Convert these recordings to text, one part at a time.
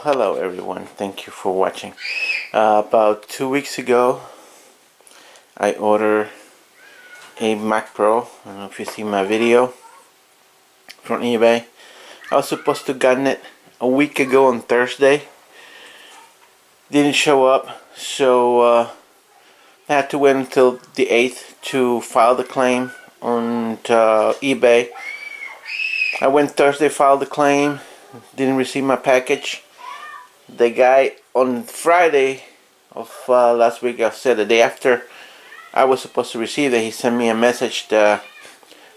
Hello everyone. Thank you for watching. About 2 weeks ago, I ordered a Mac Pro. I don't know if you see my video from eBay. I was supposed to gotten it a week ago on Thursday. Didn't show up, so I had to wait until the 8th to file the claim on eBay. I went Thursday, filed the claim. Didn't receive my package. The guy on Friday of last week, I said the day after I was supposed to receive it, he sent me a message that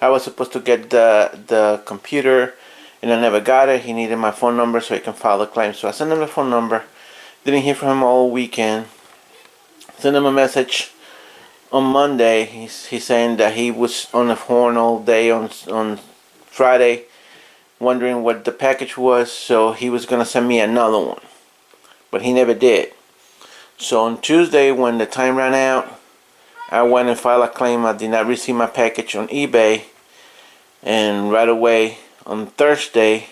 I was supposed to get the computer and I never got it. He needed my phone number so he can file the claim. So I sent him the phone number. Didn't hear from him all weekend. Sent him a message on Monday. He's saying that he was on the horn all day on Friday, wondering what the package was, so he was gonna send me another one, but he never did. So on Tuesday, when the time ran out, I went and filed a claim. I did not receive my package on eBay, and right away on Wednesday,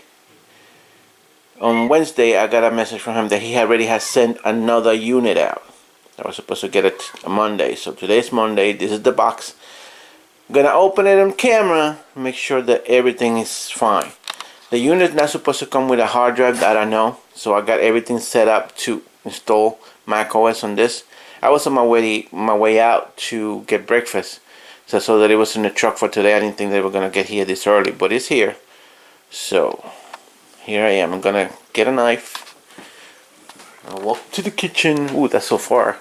I got a message from him that he already has sent another unit out. I was supposed to get it on Monday. So today's Monday. This is the box. I'm gonna open it on camera, make sure that everything is fine. The unit is not supposed to come with a hard drive, that I know. So I got everything set up to install Mac OS on this. I was on my way out to get breakfast, so I saw that it was in the truck for today. I didn't think they were gonna get here this early, but it's here. So here I am. I'm gonna get a knife. I'll walk to the kitchen. Ooh, that's so far.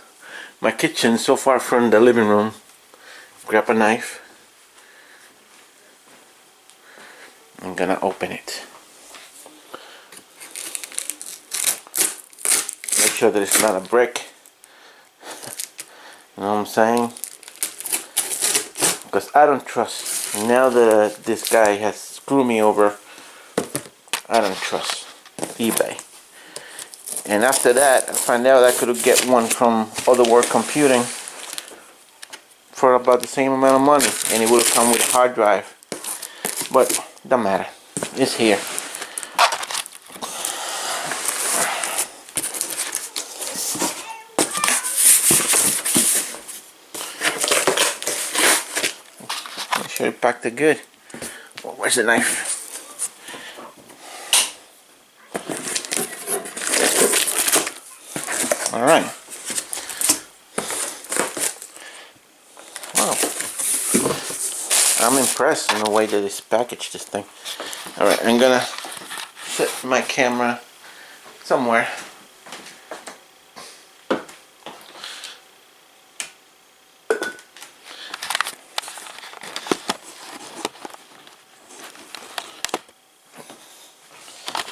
My kitchen so far from the living room. Grab a knife. I'm gonna open it. Make sure that it's not a brick. You know what I'm saying? Because I don't trust. Now that this guy has screwed me over, I don't trust eBay. And after that, I found out I could get one from Other World Computing for about the same amount of money, and it would have come with a hard drive. But don't matter. It's here. Make sure you packed it good. Well, where's the knife? Alright. Wow. I'm impressed in the way that it's packaged, this thing. Alright, I'm gonna set my camera somewhere.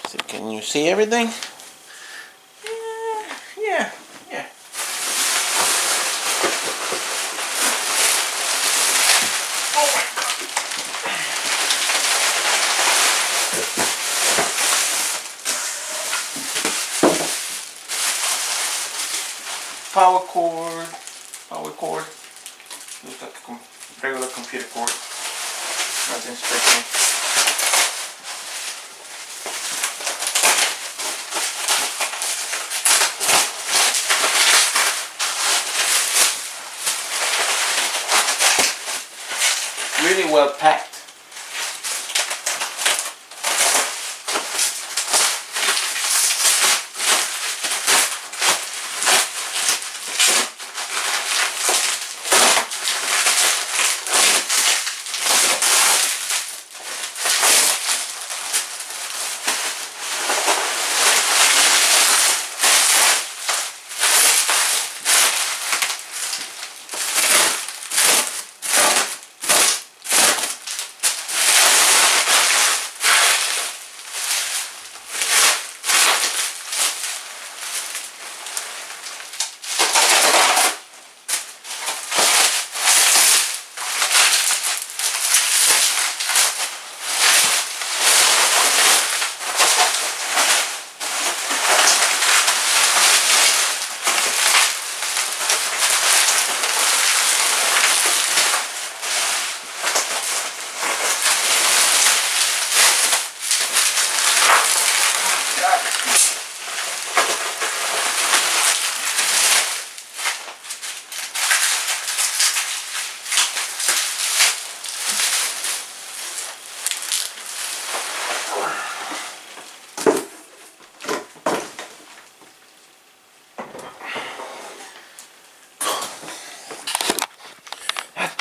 So can you see everything? Yeah. Power cord. Looks like a regular computer cord. Nothing special. Really well packed.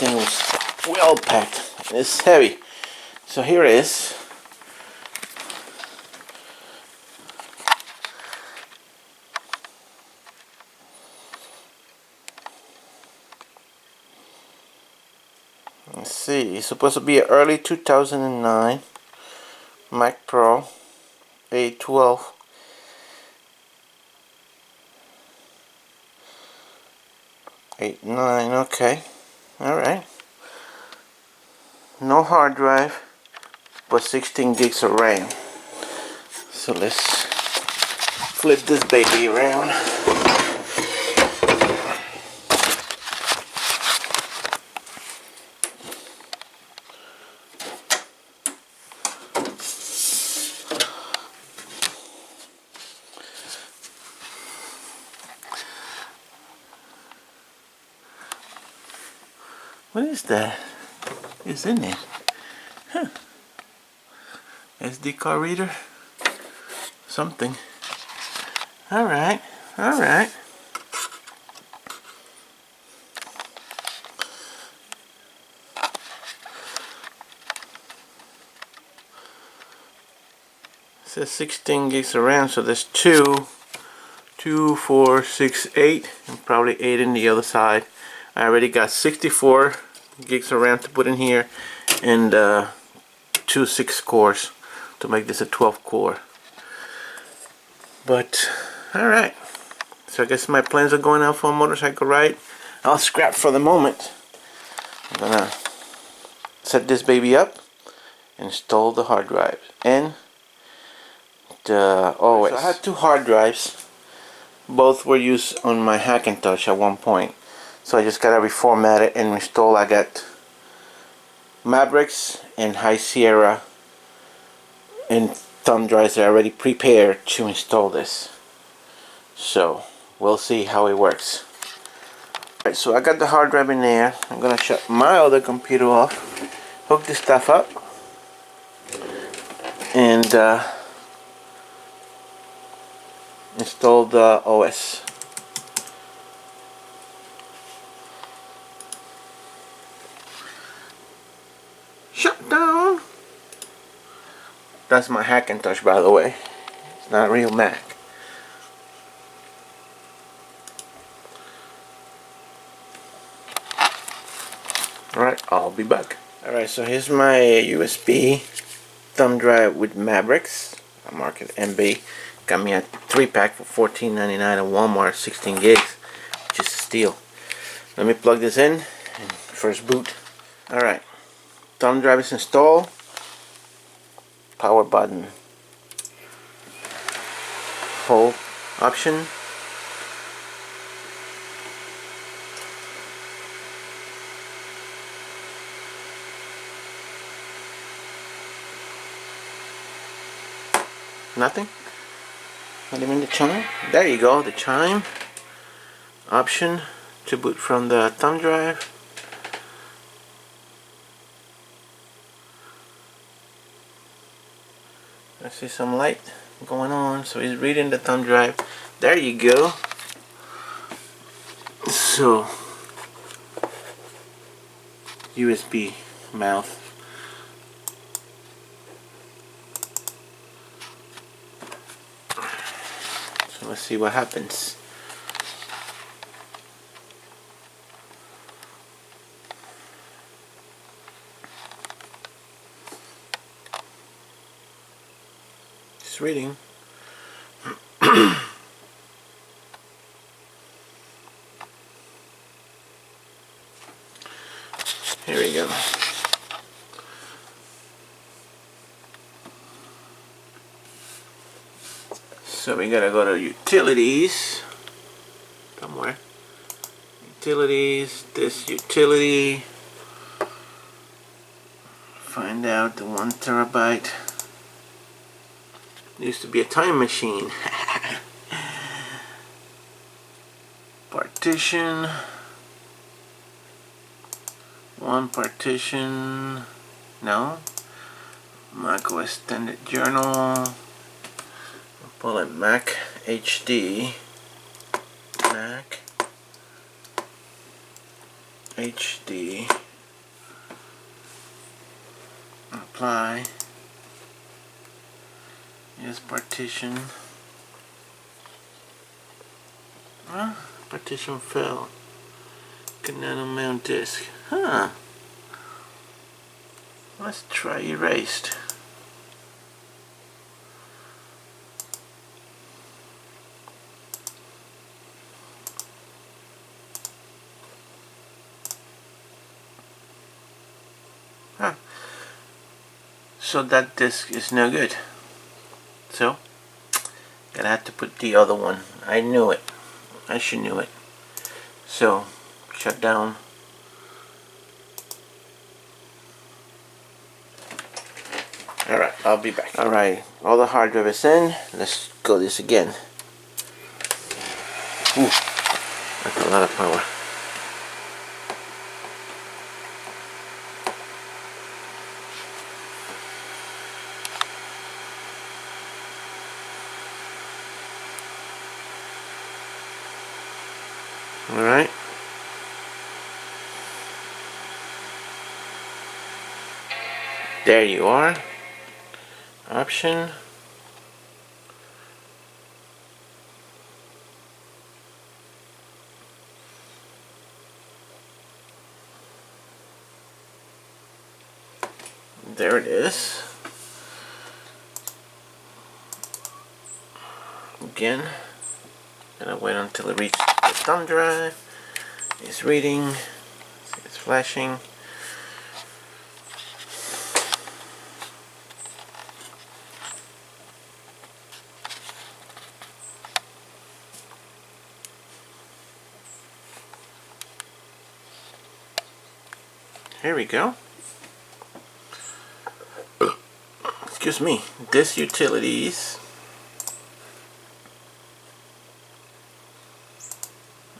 thing was well packed. It's heavy. So here it is. Let's see, it's supposed to be an early 2009 Mac Pro A12. 8, 9, okay. Alright. No hard drive, but 16 gigs of RAM. So let's flip this baby around. What is that? It's in there. Huh. SD card reader? Something. Alright, alright. It says 16 gigs of RAM, so there's 2, 4, 6, 8, and probably 8 in the other side. I already got 64 gigs of RAM to put in here, and 2 6 cores to make this a 12 core. But alright, so I guess my plans are going out for a motorcycle ride. I'll scrap for the moment. I'm gonna set this baby up, install the hard drive and the OS. So I had 2 hard drives. Both were used on my Hackintosh at one point. So I just gotta reformat it and install. I got Mavericks and High Sierra and thumb drives that are already prepared to install this. So we'll see how it works. Alright, so I got the hard drive in there. I'm gonna shut my other computer off, hook this stuff up, and install the OS. Shut down. That's my Hackintosh, by the way. It's not a real Mac. Alright, I'll be back. Alright, so here's my USB thumb drive with Mavericks. I mark it MB. Got me a 3-pack for $14.99 at Walmart, 16 gigs, which is a steal. Let me plug this in and first boot. Alright, thumb drive is installed. Power button. Hold option. Nothing? Not even the chime? There you go, the chime. Option to boot from the thumb drive. I see some light going on, so he's reading the thumb drive. There you go. So, USB mouth. So let's see what happens. It's reading. Here we go. So we gotta go to utilities somewhere. Utilities, this utility. Find out the 1 terabyte. Used to be a time machine. Partition. 1 partition. No. Mac OS Extended Journal. Pull it Mac HD. Mac HD apply. Yes, partition. Partition fell. Canano mount disk. Huh. Let's try erased. Huh. So that disk is no good. So, gonna have to put the other one. I knew it. I should knew it. So, shut down. Alright, I'll be back. Alright, all the hard drive is in. Let's go this again. Ooh, that's a lot of power. Alright. There you are. Option. There it is. Again, gonna wait until it reaches the thumb drive. It's reading. It's flashing. Here we go. Excuse me. This utilities.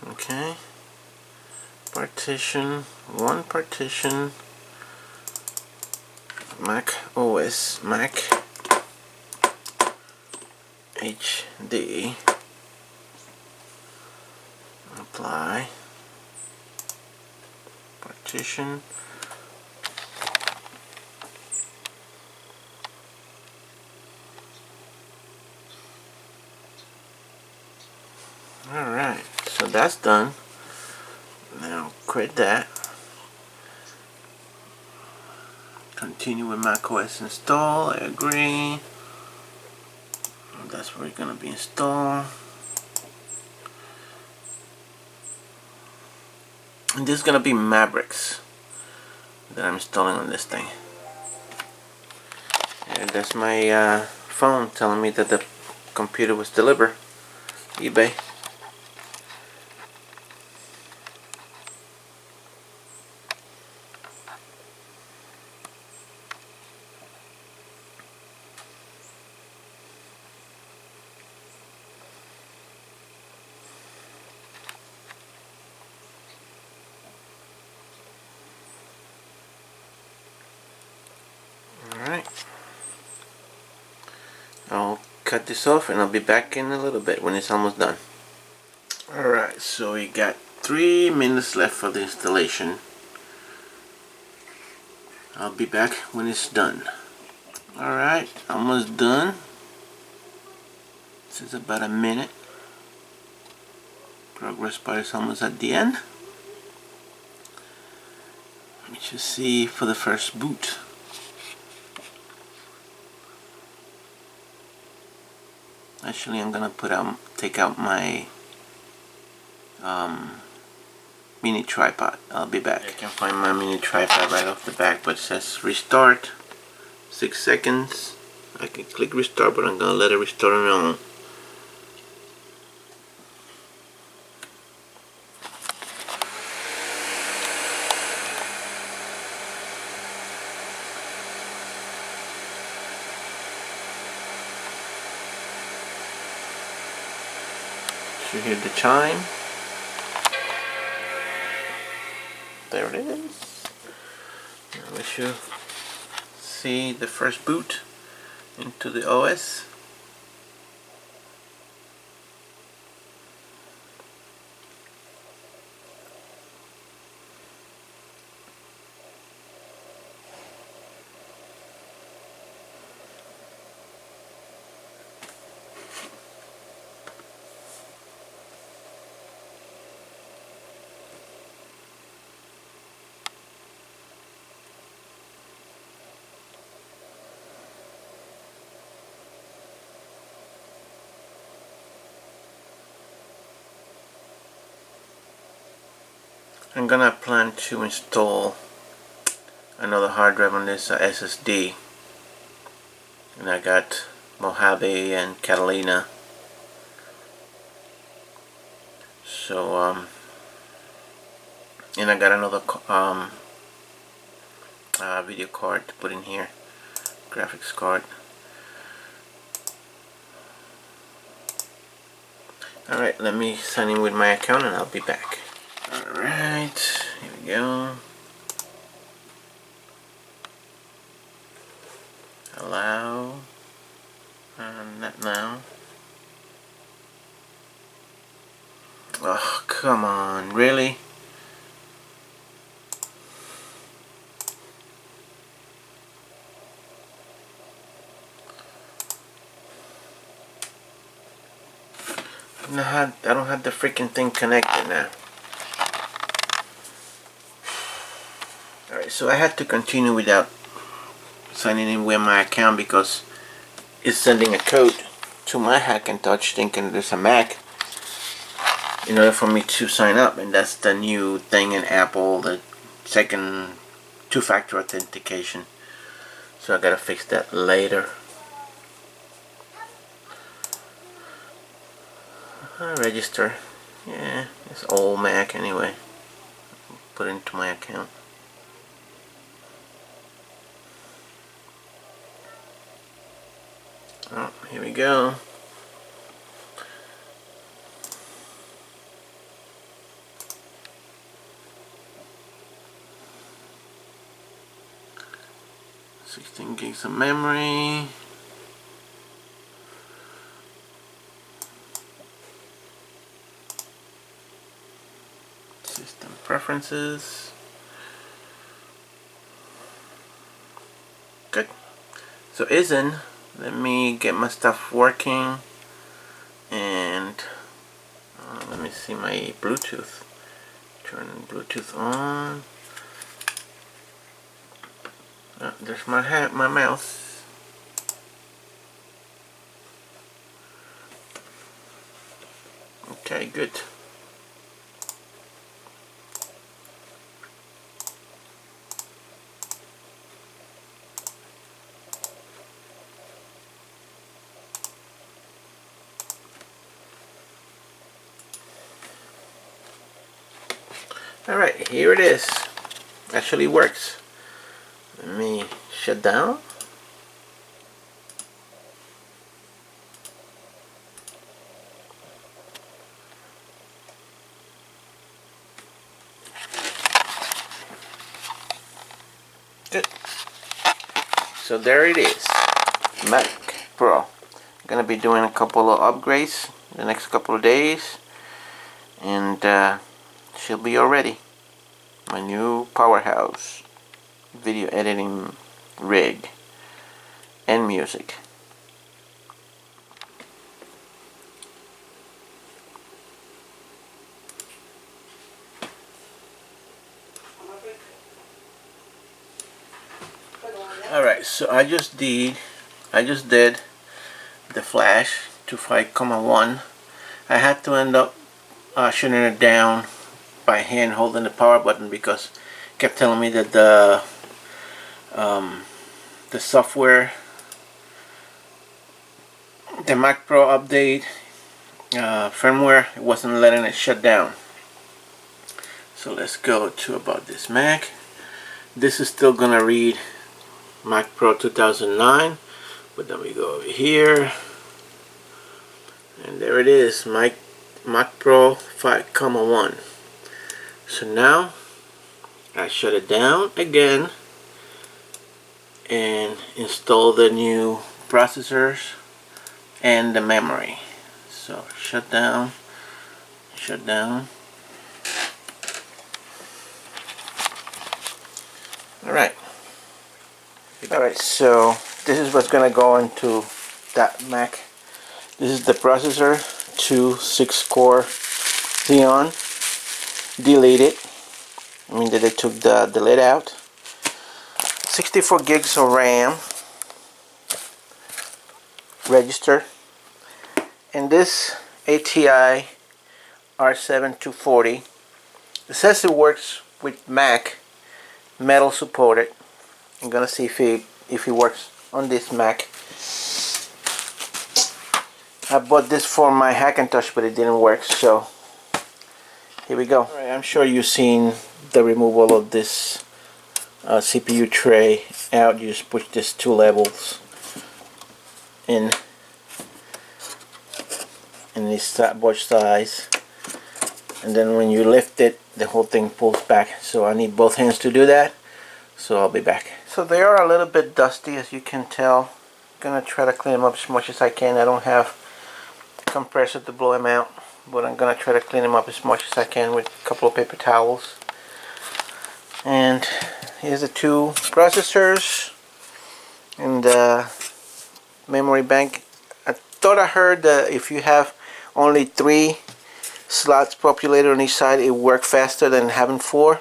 Okay. Partition. One partition. Mac OS. Mac HD. Apply. Partition. Alright, so that's done. Now quit that. Continue with macOS install. I agree. That's where it's gonna be installed. And this is gonna be Mavericks that I'm installing on this thing. And that's my phone telling me that the computer was delivered. eBay. Alright. I'll cut this off and I'll be back in a little bit when it's almost done. Alright, so we got 3 minutes left for the installation. I'll be back when it's done. Alright, almost done. This is about a minute. Progress bar is almost at the end. We should see for the first boot. Actually, I'm gonna take out my mini tripod. I'll be back. I can find my mini tripod right off the back, but it says restart. 6 seconds. I can click restart, but I'm gonna let it restart on its own. You hear the chime. There it is. Now we should see the first boot into the OS. I'm gonna plan to install another hard drive on this SSD, and I got Mojave and Catalina. So and I got another video card to put in here, graphics card. Alright, let me sign in with my account and I'll be back. Alright, here we go. Allow. Not now. Oh, come on, really? I don't have the freaking thing connected now. Alright, so I had to continue without signing in with my account because it's sending a code to my Hackintosh thinking there's a Mac in order for me to sign up, and that's the new thing in Apple, the second two-factor authentication. So I gotta fix that later. Register. Yeah, it's old Mac anyway. Put it into my account. Oh, here we go. $16 gigs of memory. System preferences. Good. So it's in. Let me get my stuff working, and let me see my Bluetooth. Turn Bluetooth on. There's my mouse. Okay, good. Alright, here it is. Actually works. Let me shut down. Good. So there it is. Mac Pro. I'm gonna be doing a couple of upgrades the next couple of days, and she'll be all ready. My new powerhouse video editing rig and music. Alright, so I just did the flash to 5,1. I had to end up shutting it down by hand holding the power button because it kept telling me that the software, the Mac Pro update firmware, it wasn't letting it shut down. So let's go to about this Mac. This is still gonna read Mac Pro 2009, but then we go over here, and there it is, Mac Pro 5,1. So now I shut it down again and install the new processors and the memory. So shut down. Alright. Alright, so this is what's gonna go into that Mac. This is the processor, 2 6-core Xeon. Deleted. I mean that they took the lid out. 64 gigs of RAM. Register. And this ATI R7 240 It says it works with Mac, metal supported. I'm gonna see if it works on this Mac. I bought this for my Hackintosh, but it didn't work, so here we go. Alright, I'm sure you've seen the removal of this CPU tray out. You just push these two levels in this both sides, and then when you lift it, the whole thing pulls back. So I need both hands to do that, so I'll be back. So they are a little bit dusty, as you can tell. I'm gonna try to clean them up as much as I can. I don't have a compressor to blow them out, but I'm gonna try to clean them up as much as I can with a couple of paper towels. And here's the two processors and the memory bank. I thought I heard that if you have only 3 slots populated on each side, it works faster than having 4.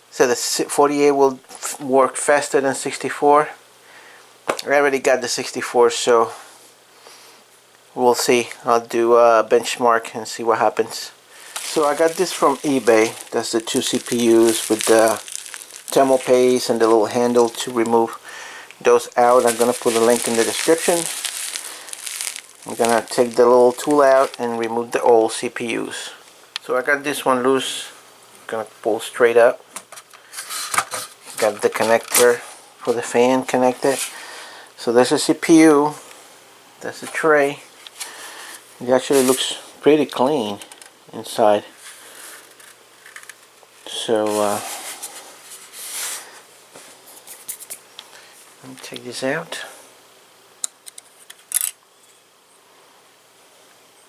So the 48 will work faster than 64. I already got the 64, so we'll see. I'll do a benchmark and see what happens. So I got this from eBay. That's the 2 CPUs with the thermal paste and the little handle to remove those out. I'm gonna put a link in the description. I'm gonna take the little tool out and remove the old CPUs. So I got this one loose. Gonna pull straight up. Got the connector for the fan connected. So there's a CPU. That's a tray. It actually looks pretty clean inside. So let me take this out.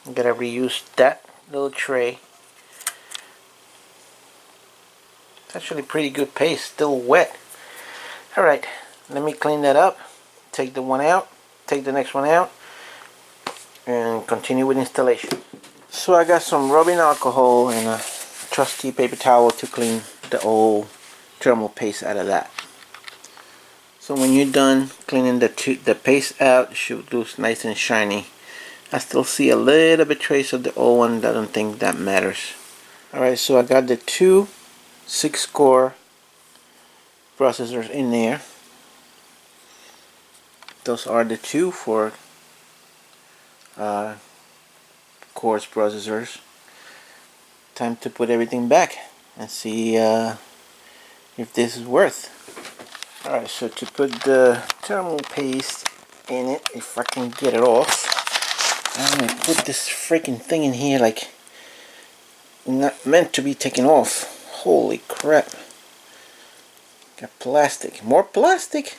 I'm gonna reuse that little tray. It's actually pretty good paste, still wet. Alright, let me clean that up. Take the one out, take the next one out, and continue with installation. So I got some rubbing alcohol and a trusty paper towel to clean the old thermal paste out of that. So when you're done cleaning the paste out, it should look nice and shiny. I still see a little bit trace of the old one. I don't think that matters. Alright, so I got the 2 6-core processors in there. Those are the 2 4 cores processors. Time to put everything back and see if this is worth. Alright, so to put the thermal paste in it, if I can get it off, I'm gonna put this freaking thing in here like not meant to be taken off. Holy crap. Got plastic. More plastic?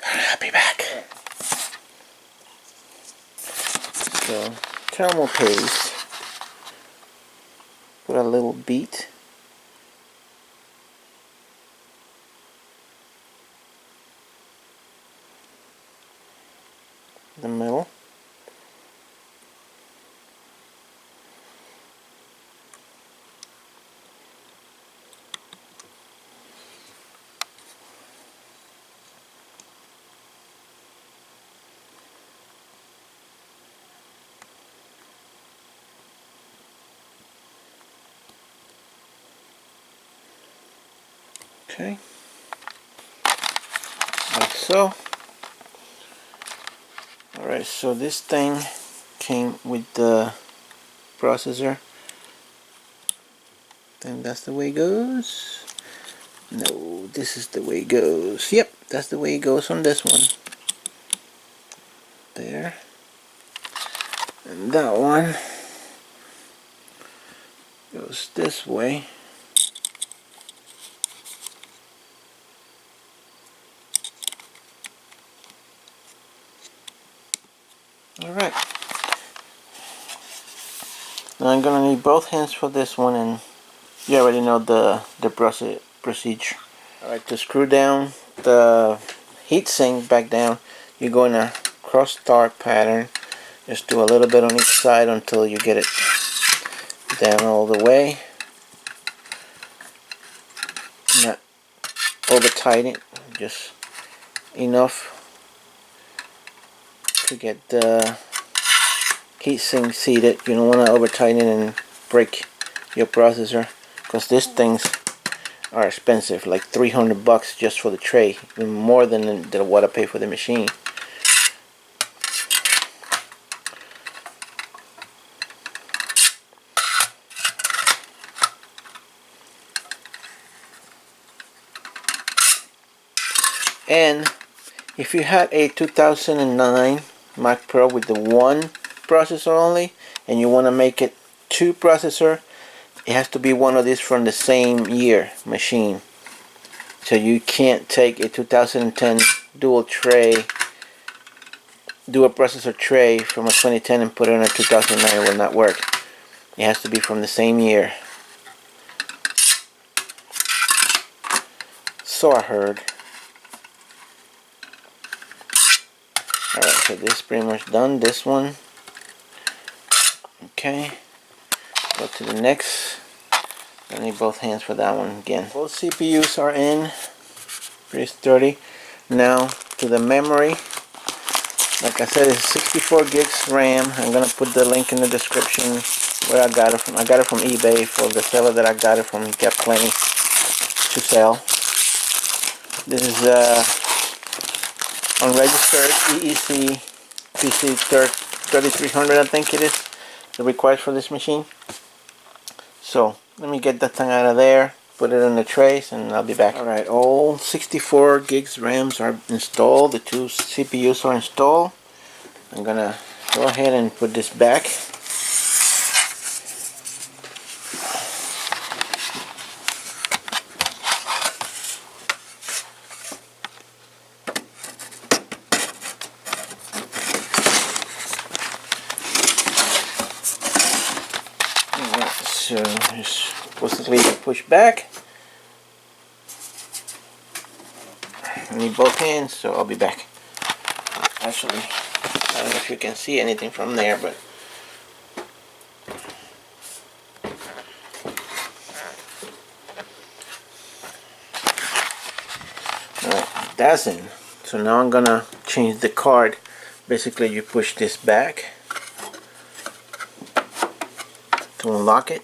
I'll be back. So, thermal paste. Put a little bead. The middle. Okay, like so. Alright, so this thing came with the processor. Then that's the way it goes. No, this is the way it goes. Yep, that's the way it goes on this one. There. And that one goes this way. Alright. Now I'm gonna need both hands for this one, and you already know the procedure. Alright, to screw down the heatsink back down, you go in a cross start pattern. Just do a little bit on each side until you get it down all the way. Not over tighten it, just enough to get the heatsink seated. You don't want to over tighten it and break your processor, because these things are expensive, like $300 just for the tray, even more than what I pay for the machine. And if you had a 2009 Mac Pro with the one processor only, and you want to make it two processor, it has to be one of these from the same year machine. So you can't take a 2010 dual processor tray from a 2010 and put it on a 2009. It will not work. It has to be from the same year. So I heard. Alright, so this is pretty much done. This one. Okay. Go to the next. I need both hands for that one again. Both CPUs are in. Pretty sturdy. Now to the memory. Like I said, it's 64 gigs RAM. I'm gonna put the link in the description where I got it from. I got it from eBay. For the seller that I got it from, he got plenty to sell. This is unregistered EEC PC 3300, I think it is, the required for this machine. So let me get that thing out of there, put it in the trays, and I'll be back. Alright, all 64 gigs RAMs are installed. The two CPUs are installed. I'm gonna go ahead and put this back. So just supposedly push back. I need both hands, so I'll be back. Actually, I don't know if you can see anything from there, but alright, that's in. So now I'm gonna change the card. Basically, you push this back to unlock it,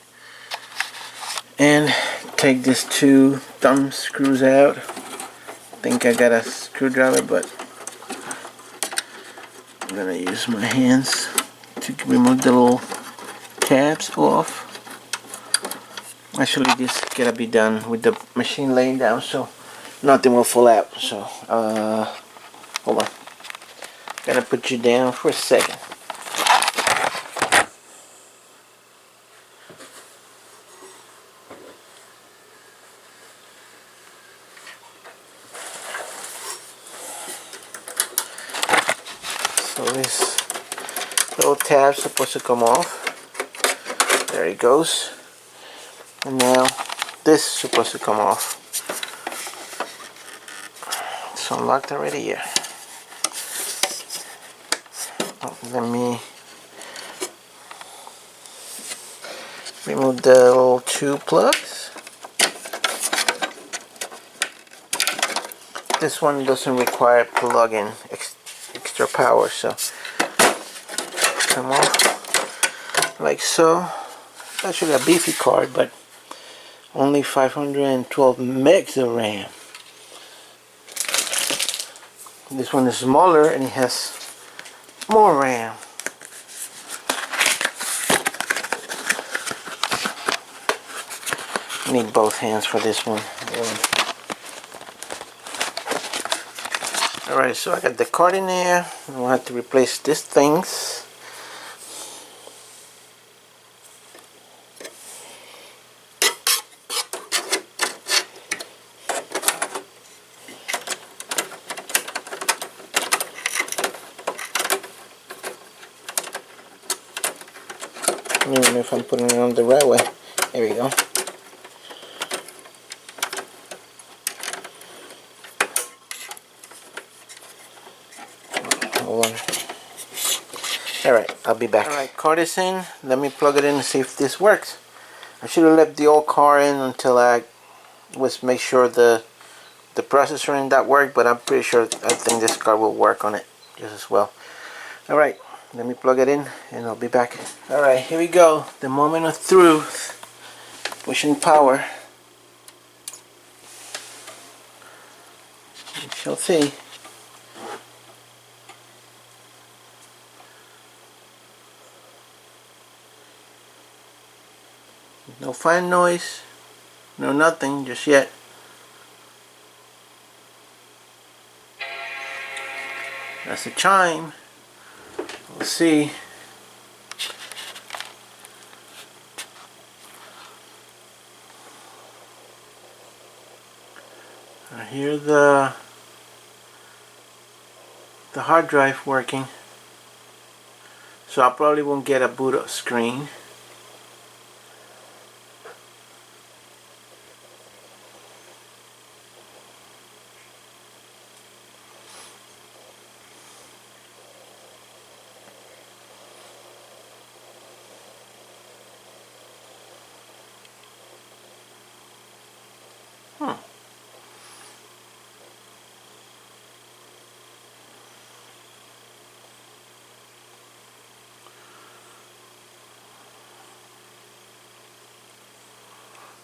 and take these two thumb screws out. I think I got a screwdriver, but I'm gonna use my hands to remove the little tabs off. Actually, this gotta be done with the machine laying down, so nothing will fall out. So hold on, gotta put you down for a second. So this little tab's supposed to come off. There it goes. And now this is supposed to come off. It's unlocked already, yeah. Oh, let me remove the little two plugs. This one doesn't require plug-in extra power, so come off like so. It's actually a beefy card, but only 512 megs of RAM. This one is smaller and it has more RAM. Need both hands for this one. Alright, so I got the card in there. I'll have to replace these things. I don't know if I'm putting it on the right way. There we go. Hold on. Alright, I'll be back. Alright, card is in. Let me plug it in and see if this works. I should have left the old card in until I was make sure the processor in that worked, but I'm pretty sure I think this card will work on it just as well. Alright, Let me plug it in and I'll be back. Alright, here we go. The moment of truth. Pushing power. We shall see. No fan noise. No nothing just yet. That's a chime. We'll see. I hear the hard drive working. So I probably won't get a boot up screen.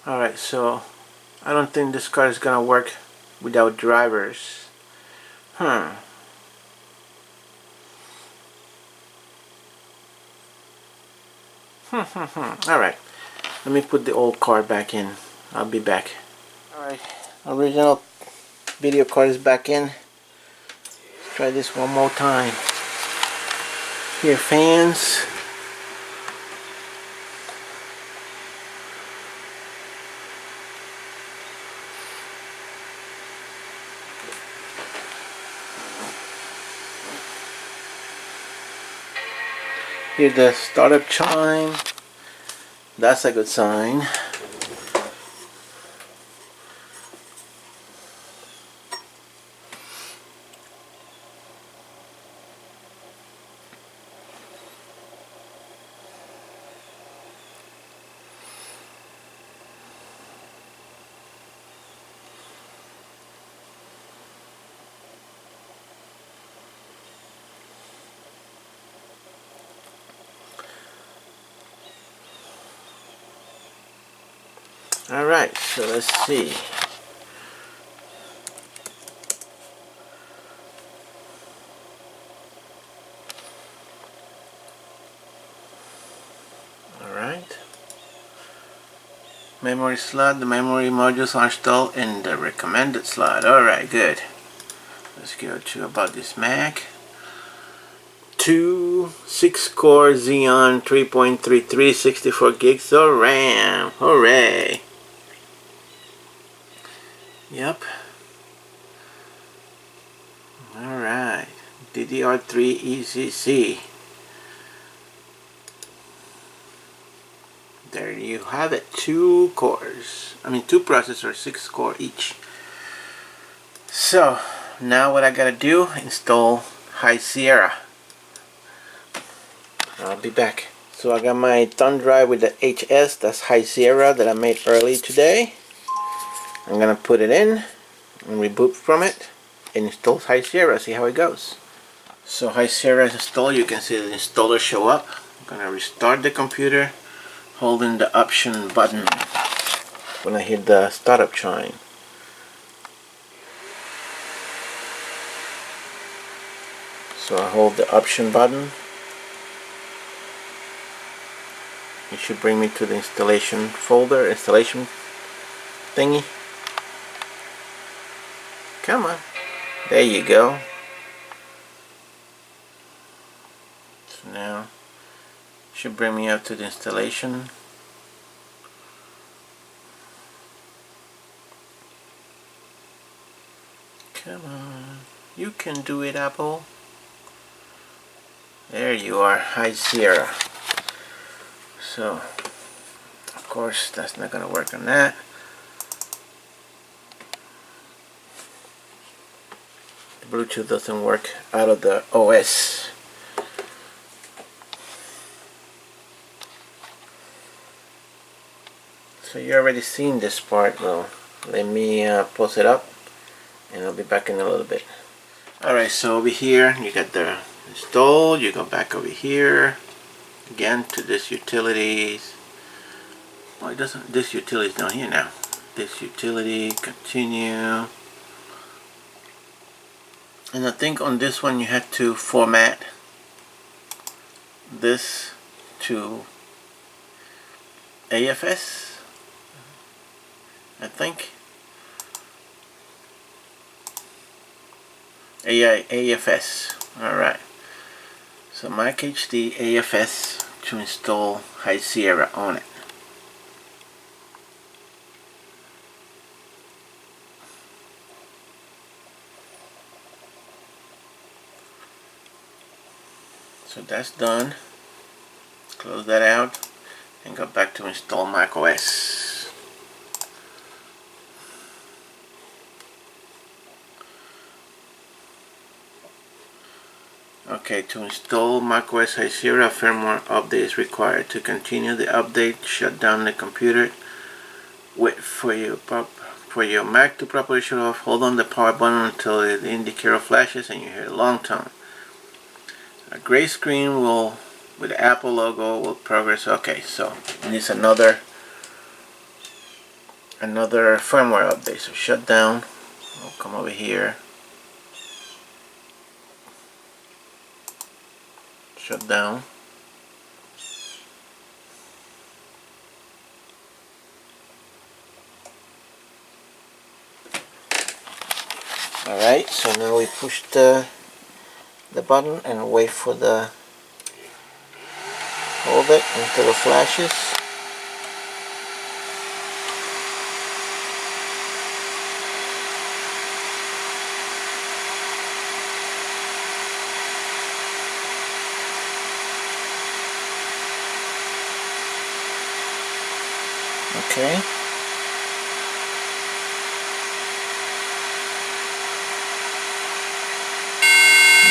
Alright, so I don't think this car is gonna work without drivers. Alright, let me put the old car back in. I'll be back. Alright, original video card is back in. Let's try this one more time. Here, fans. Here's the startup chime. That's a good sign. Alright, so let's see. Alright. Memory slot, the memory modules are installed in the recommended slot. Alright, good. Let's go to about this Mac. 2 6-core Xeon 3.33 64 gigs of RAM. Hooray! Yep. Alright. DDR3 ECC. There you have it. 2 cores. I mean 2 processors, 6 core each. So now what I gotta do, install High Sierra. I'll be back. So I got my thumb drive with the HS, that's High Sierra, that I made early today. I'm gonna put it in and reboot from it and install High Sierra, see how it goes. So High Sierra is installed. You can see the installer show up. I'm gonna restart the computer holding the option button when I hit the startup chime. So I hold the option button. It should bring me to the installation folder, installation thingy. Come on. There you go. So now it should bring me up to the installation. Come on. You can do it, Apple. There you are, High Sierra. So, of course, that's not gonna work on that. The Bluetooth doesn't work out of the OS. So you already seen this part. Well, let me post it up and I'll be back in a little bit. Alright, so over here you got the installed, you go back over here again to this utilities. Oh, it doesn't, this utility is down here now. This utility, continue. And I think on this one you had to format this to AFS, I think. AFS. Alright. So Mac HD AFS to install High Sierra on it. So that's done. Close that out and go back to install Mac OS. Okay, to install macOS High Sierra, firmware update is required. To continue the update, shut down the computer. Wait for your Mac to properly shut off. Hold on the power button until the indicator flashes and you hear a long tone. A gray screen will, with the Apple logo, will progress. Okay, so it needs another firmware update. So shut down. I'll come over here. Shut down. Alright, so now we push the button and wait for the, hold it until it flashes. Okay.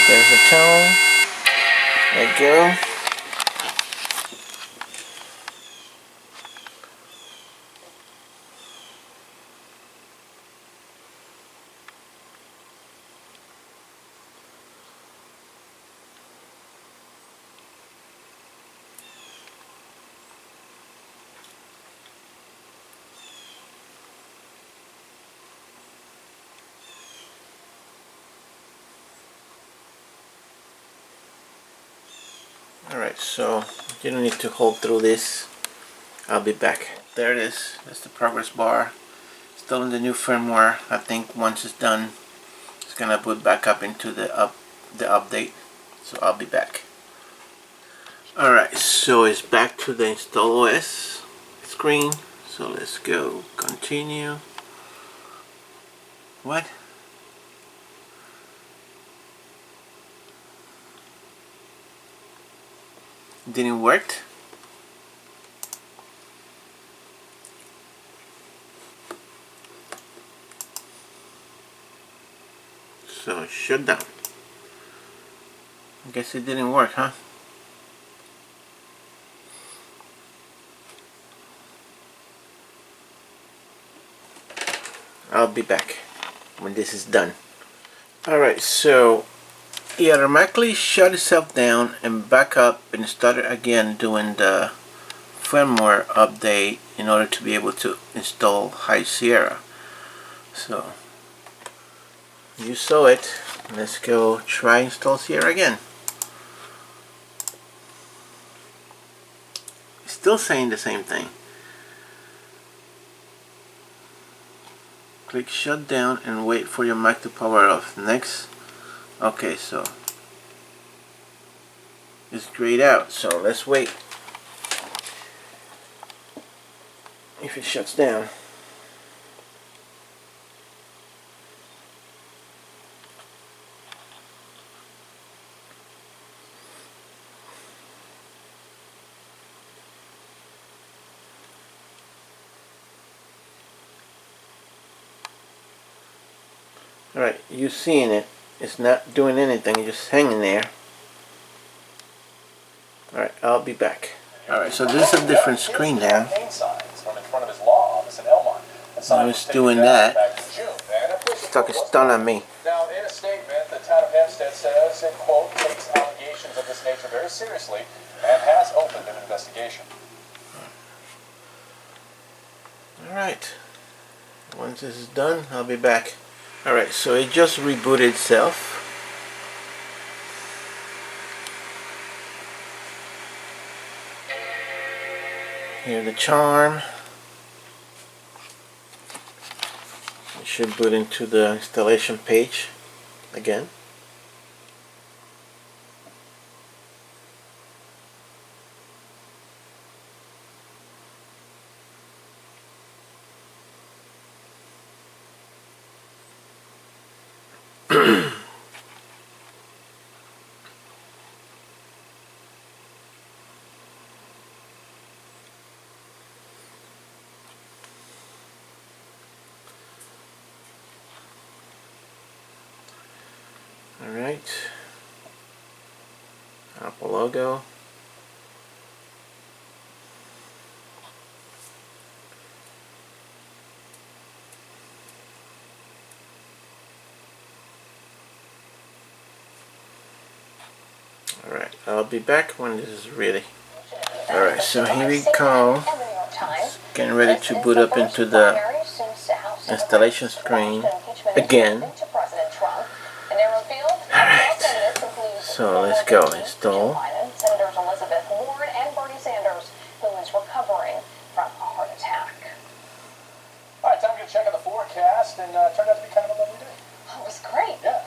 There's a tone. There you go. Alright, so you don't need to hold through this. I'll be back. There it is. That's the progress bar. Still in the new firmware. I think once it's done, it's gonna boot back up into the update. So I'll be back. Alright, so it's back to the install OS screen. So let's go continue. What? Didn't work? So shut down. I guess it didn't work, huh? I'll be back when this is done. Alright, so it automatically shut itself down and back up and started again doing the firmware update in order to be able to install High Sierra. So you saw it. Let's go try install Sierra again. It's still saying the same thing. Click shut down and wait for your Mac to power off. Next. Okay, so it's grayed out, so let's wait if it shuts down. Alright, you're seeing it. It's not doing anything, it's just hanging there. Alright, I'll be back. Alright, so this is a different screen now. I was doing that. Stuck a stun on me. Now, in a statement, the town of Hempstead says, in quote, takes out allegations of this nature very seriously and has opened an investigation. Alright, once this is done, I'll be back. Alright, so it just rebooted itself. Here the charm. It should boot into the installation page again. Alright, Apple logo. Alright, I'll be back when this is ready. Alright, so here we go. Getting ready to boot up into the installation screen again. Alright, so let's go. Install. Senators Elizabeth Warren and Bernie Sanders, who is recovering from a heart attack. All right, time to check on the forecast, and turned out to be kind of a lovely day. Oh, it was great. Yeah.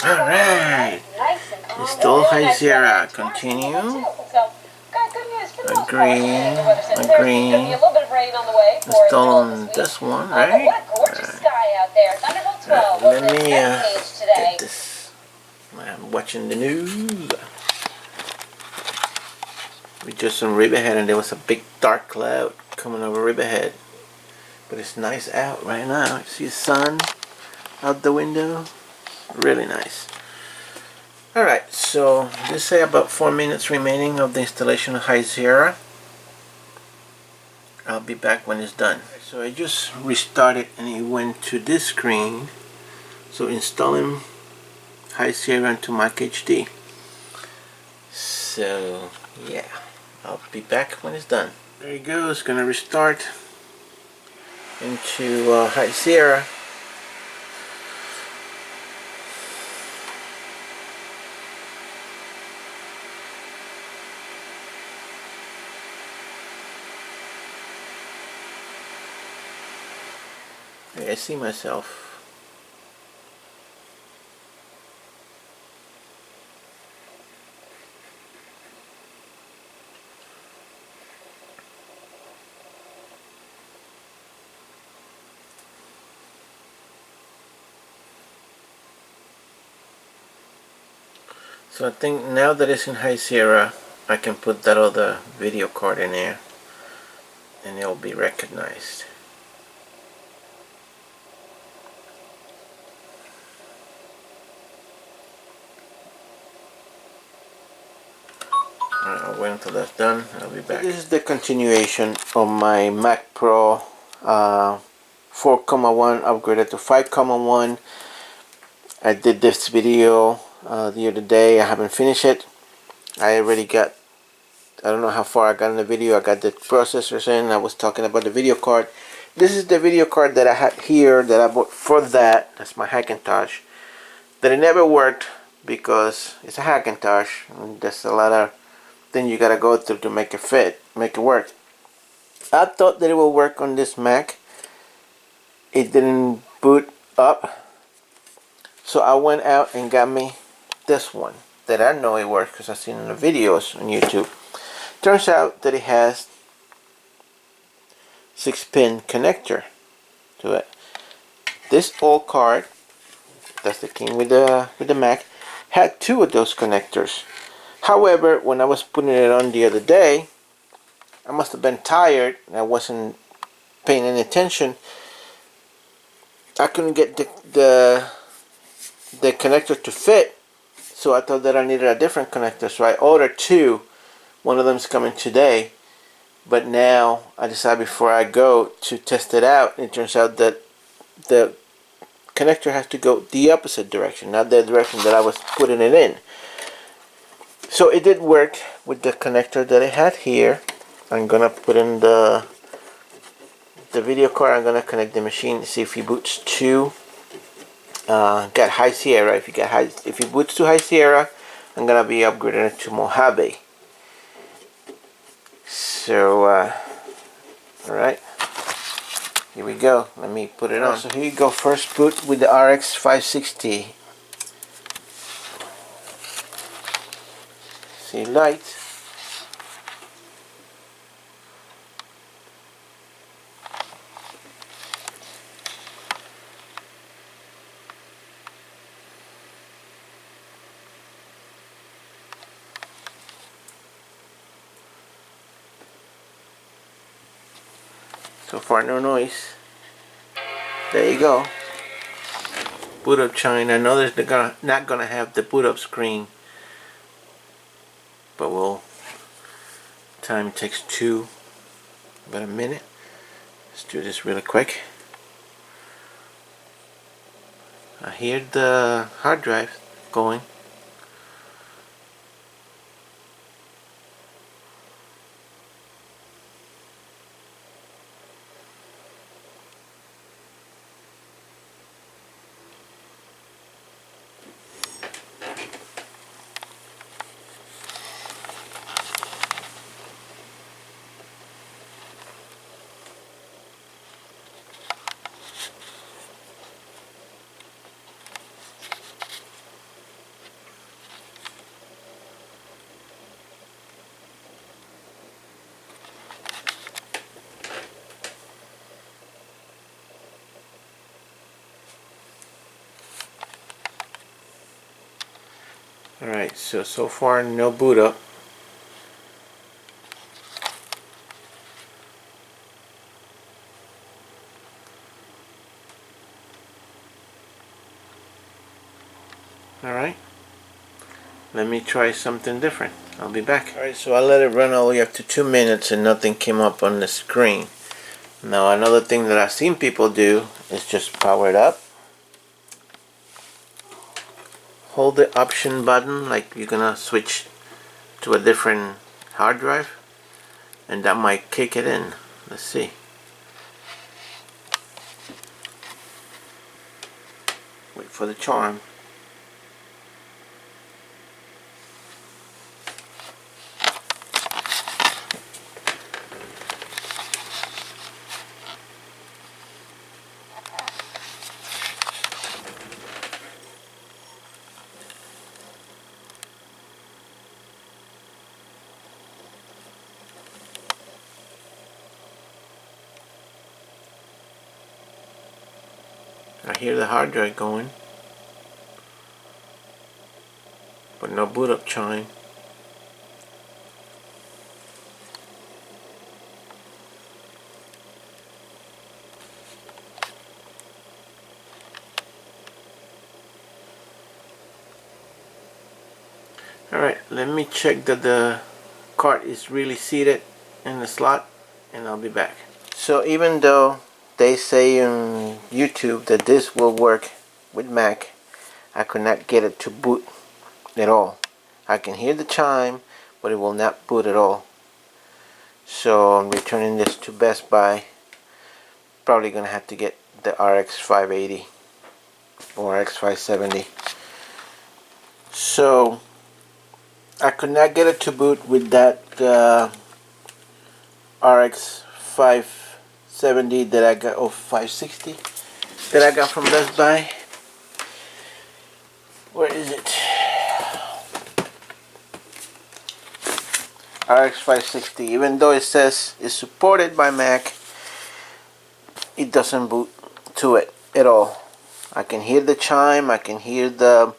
Alright. Nice and calm. Install High Sierra. Continue. So, got good news for the most part. Agree. There's going to be a little bit of rain on the way. Install on this one, right? What a gorgeous sky out there. Thunderbolt 12 Let was me the page today. get this. I'm watching the news. We just on Riverhead, and there was a big dark cloud coming over Riverhead. But it's nice out right now. You see the sun out the window. Really nice. Alright, so this say about 4 minutes remaining of the installation of High Sierra. I'll be back when it's done. So I just restarted and it went to this screen. So installing High Sierra into Mac HD. So yeah, I'll be back when it's done. There you go. It's gonna restart into High Sierra. I see myself. So I think now that it's in High Sierra, I can put that other video card in there and it'll be recognized. Alright, I'll wait until that's done. I'll be back. So this is the continuation of my Mac Pro 4.1 upgraded to 5.1. I did this video the other day. I haven't finished it. I already got, I don't know how far I got in the video. I got the processors in. I was talking about the video card. This is the video card that I had here that I bought for that. That's my Hackintosh. That it never worked because it's a Hackintosh. And there's a lot of things you gotta go through to make it fit, make it work. I thought that it would work on this Mac. It didn't boot up. So I went out and got me this one that I know it works because I've seen in the videos on YouTube. Turns out that it has 6-pin connector to it. This old card, that's the king with the Mac, had 2 of those connectors. However, when I was putting it on the other day, I must have been tired and I wasn't paying any attention. I couldn't get the connector to fit, so I thought that I needed a different connector, so I ordered 2. One of them's coming today, but now I decided before I go to test it out. It turns out that the connector has to go the opposite direction, not the direction that I was putting it in. So it did work with the connector that I had here. I'm gonna put in the video card. I'm gonna connect the machine, see if he boots to got High Sierra. If he boots to High Sierra, I'm gonna be upgrading it to Mojave. So alright, here we go. Let me put it on. So here you go, first boot with the RX 560. See light. So far no noise. There you go. Boot up chime. I know there's not gonna have the boot up screen, but time takes about a minute. Let's do this really quick. I hear the hard drive going. Alright, so far no boot up. Alright, let me try something different. I'll be back. Alright, so I let it run all the way up to 2 minutes and nothing came up on the screen. Now another thing that I've seen people do is just power it up. Hold the option button like you're gonna switch to a different hard drive, and that might kick it in. Let's see. Wait for the charm. I hear the hard drive going, but no boot up chime. Alright, let me check that the card is really seated in the slot, and I'll be back. So even though they say on YouTube that this will work with Mac, I could not get it to boot at all. I can hear the chime, but it will not boot at all. So I'm returning this to Best Buy. Probably gonna have to get the RX 580 or RX 570. So I could not get it to boot with that RX 570 that I got, or 560 that I got from Best Buy. Where is it? RX 560. Even though it says it's supported by Mac, it doesn't boot to it at all. I can hear the chime, I can hear the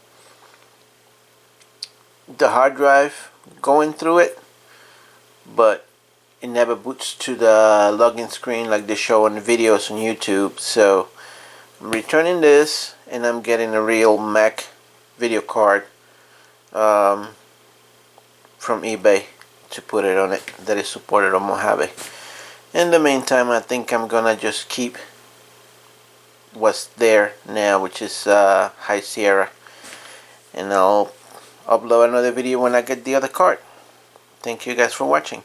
hard drive going through it, but it never boots to the login screen like they show on the videos on YouTube. So I'm returning this, and I'm getting a real Mac video card from eBay to put it on it that is supported on Mojave. In the meantime, I think I'm gonna just keep what's there now, which is High Sierra, and I'll upload another video when I get the other card. Thank you guys for watching.